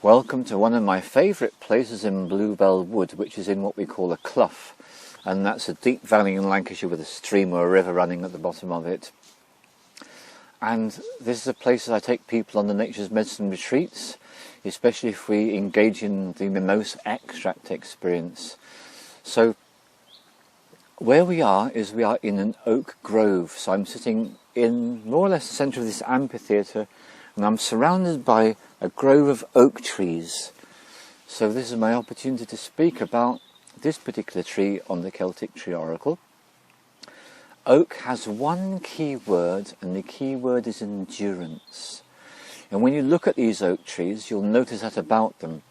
Welcome to one of my favourite places in Bluebell Wood, which is in what we call a clough, and that's a deep valley in Lancashire with a stream or a river running at the bottom of it. And this is a place that I take people on the Nature's Medicine retreats, especially if we engage in the mimosa extract experience. So where we are is we are in an oak grove, so I'm sitting in more or less the centre of this amphitheatre, and I'm surrounded by a grove of oak trees. So this is my opportunity to speak about this particular tree on the Celtic Tree Oracle. Oak has one key word, and the key word is endurance. And when you look at these oak trees, you'll notice that about them.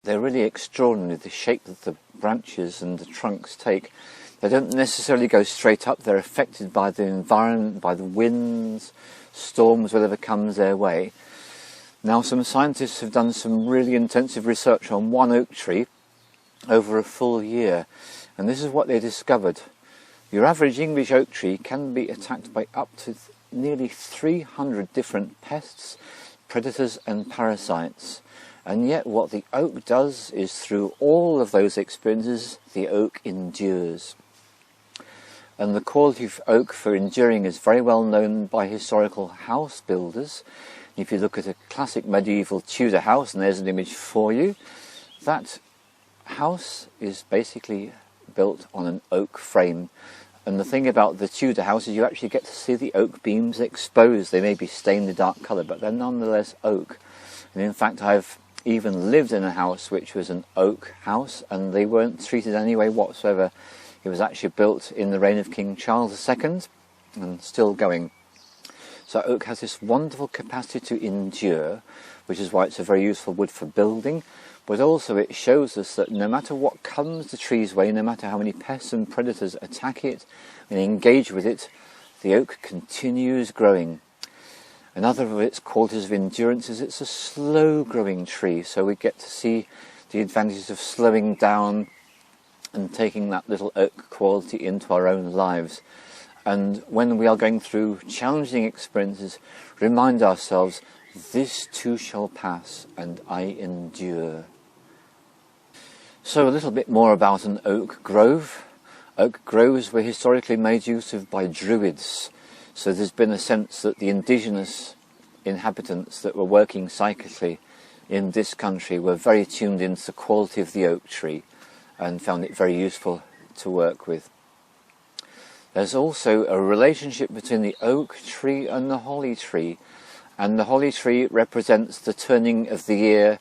They're really extraordinary, the shape that the branches and the trunks take. They don't necessarily go straight up, they're affected by the environment, by the winds, storms, whatever comes their way. Now, some scientists have done some really intensive research on one oak tree over a full year, and this is what they discovered. Your average English oak tree can be attacked by up to nearly 300 different pests, predators and parasites. And yet what the oak does is, through all of those experiences, the oak endures. And the quality of oak for enduring is very well known by historical house builders. If you look at a classic medieval Tudor house, and there's an image for you, that house is basically built on an oak frame. And the thing about the Tudor house is you actually get to see the oak beams exposed. They may be stained a dark colour, but they're nonetheless oak. And in fact, I've even lived in a house which was an oak house, and they weren't treated any way whatsoever. It was actually built in the reign of King Charles II and still going. So oak has this wonderful capacity to endure, which is why it's a very useful wood for building, but also it shows us that no matter what comes the tree's way, no matter how many pests and predators attack it and engage with it, the oak continues growing. Another of its qualities of endurance is it's a slow growing tree, so we get to see the advantages of slowing down and taking that little oak quality into our own lives. And when we are going through challenging experiences, remind ourselves, this too shall pass, and I endure. So a little bit more about an oak grove. Oak groves were historically made use of by druids. So there's been a sense that the indigenous inhabitants that were working cyclically in this country were very tuned into the quality of the oak tree and found it very useful to work with. There's also a relationship between the oak tree and the holly tree, and the holly tree represents the turning of the year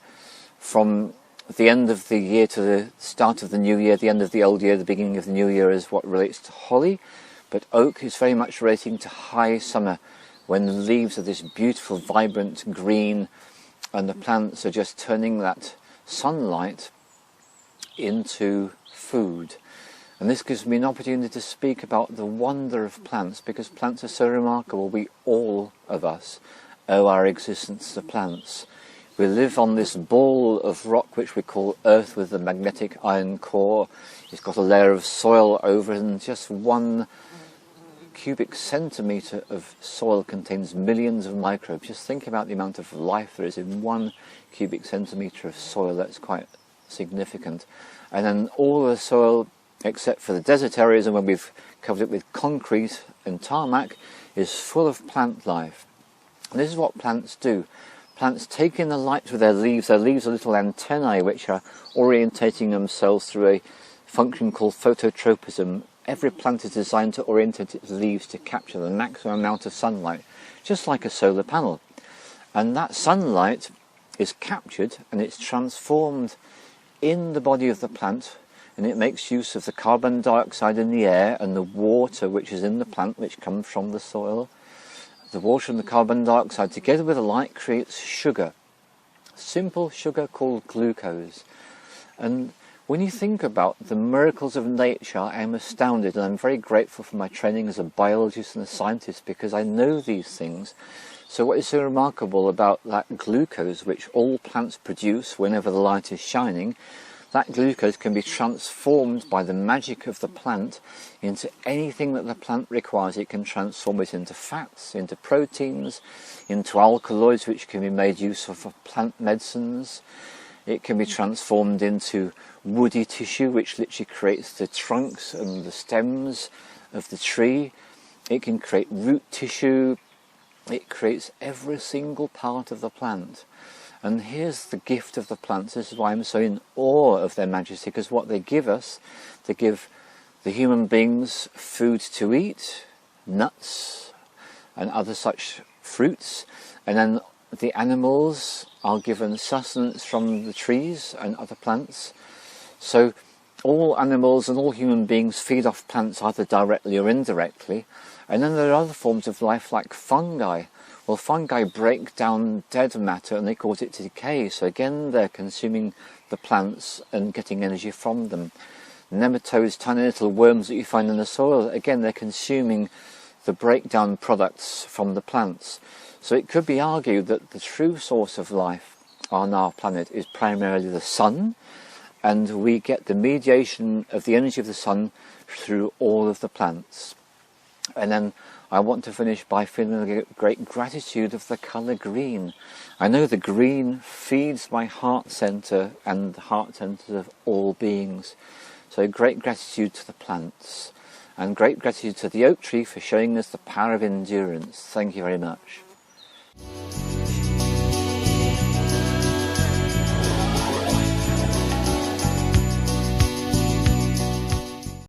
from the end of the year to the start of the new year. The end of the old year, the beginning of the new year is what relates to holly, but oak is very much relating to high summer, when the leaves are this beautiful vibrant green and the plants are just turning that sunlight into food. And this gives me an opportunity to speak about the wonder of plants, because plants are so remarkable. We, all of us, owe our existence to plants. We live on this ball of rock which we call Earth, with a magnetic iron core. It's got a layer of soil over it, and just 1 cubic centimetre of soil contains millions of microbes. Just think about the amount of life there is in 1 cubic centimetre of soil. That's quite significant. And then all the soil, except for the desert areas and when we've covered it with concrete and tarmac, is full of plant life. And this is what plants do. Plants take in the light with their leaves. Their leaves are little antennae which are orientating themselves through a function called phototropism. Every plant is designed to orientate its leaves to capture the maximum amount of sunlight, just like a solar panel. And that sunlight is captured and it's transformed in the body of the plant, and it makes use of the carbon dioxide in the air and the water which is in the plant, which comes from the soil. The water and the carbon dioxide together with the light creates sugar, simple sugar called glucose. And when you think about the miracles of nature, I am astounded, and I'm very grateful for my training as a biologist and a scientist, because I know these things. So what is so remarkable about that glucose which all plants produce whenever the light is shining, that glucose can be transformed by the magic of the plant into anything that the plant requires. It can transform it into fats, into proteins, into alkaloids, which can be made use of for plant medicines. It can be transformed into woody tissue, which literally creates the trunks and the stems of the tree. It can create root tissue. It creates every single part of the plant. And here's the gift of the plants. This is why I'm so in awe of their majesty, because what they give us, they give the human beings food to eat, nuts and other such fruits, and then the animals are given sustenance from the trees and other plants. So all animals and all human beings feed off plants either directly or indirectly. And then there are other forms of life like fungi. Well, fungi break down dead matter and they cause it to decay. So again, they're consuming the plants and getting energy from them. Nematodes, tiny little worms that you find in the soil, again, they're consuming the breakdown products from the plants. So it could be argued that the true source of life on our planet is primarily the sun, and we get the mediation of the energy of the sun through all of the plants. And then I want to finish by feeling a great gratitude of the colour green. I know the green feeds my heart centre and the heart centres of all beings. So great gratitude to the plants, and great gratitude to the oak tree for showing us the power of endurance. Thank you very much.